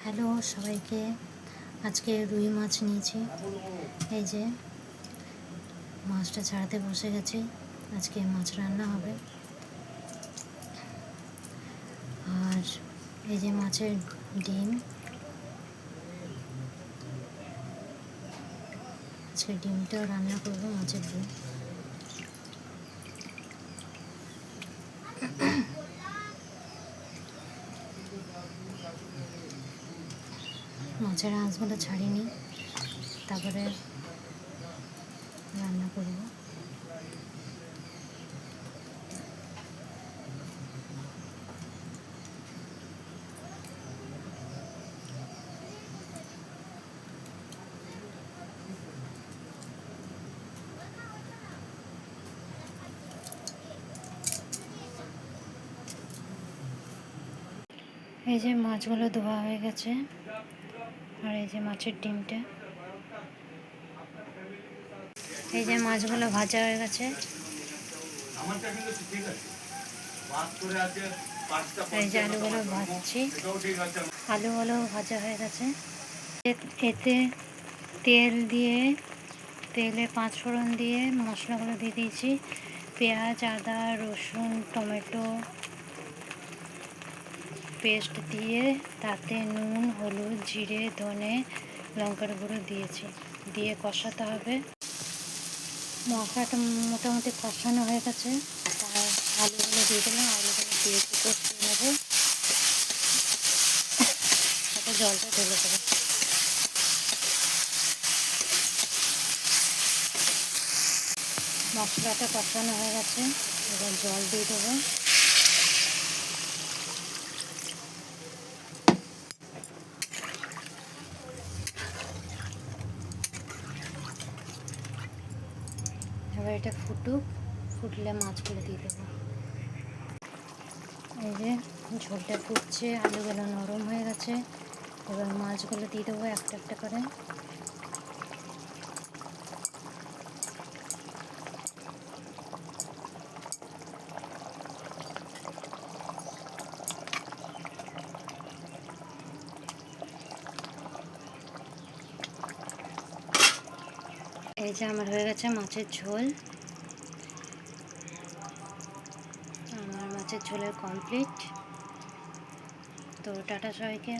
Hello সবাইকে, আজকে রুই মাছ নিয়েছি। এই যে মাছটা ছাড়াতে বসে গেছি। আজকে মাছ রান্না হবে। আর এই যে মাছের ডিম, আজকে ডিমটাও রান্না করবো, মাছের ডিম। মাছের আঁশগুলো ছাড়িনি, তারপরে রান্না করব। এই যে মাছগুলো ধোয়া হয়ে গেছে, আর এই যে মাছের ডিমটা, এই যে মাছগুলো ভাজা হয়ে গেছে। এই যে আলুগুলো ভাজছি, আলুগুলো ভাজা হয়ে গেছে। এতে তেলে 5 ফোড়ন দিয়ে মশলাগুলো দিয়ে দিয়েছি। পেঁয়াজ, আদা, রসুন, টমেটো পেস্ট দিয়ে তাতে নুন, হলুদ, জিরে, ধনে, লঙ্কার গুঁড়ো দিয়েছি, দিয়ে কষাতে হবে। মশলাটা মোটামুটি কষানো হয়ে গেছে, তার আলুগুলো দিয়ে দিলাম। আলুগুলো দিয়ে কষিয়ে নেবো, তাতে জলটা ঢেলে দেবো। মশলাটা কষানো হয়ে গেছে, এবার জল দিয়ে দেবো। এবার এটা ফুটলে মাছগুলো দিয়ে দেবো। এই যে ঝোলটা ফুটছে, আলুগুলো নরম হয়ে গেছে। এবার মাছগুলো দিয়ে দেবো একটা একটা করে। এই যে আমার হয়ে গেছে মাছের ঝোল। আমার মাছের ঝোলের কমপ্লিট। তো টাটা সবাইকে।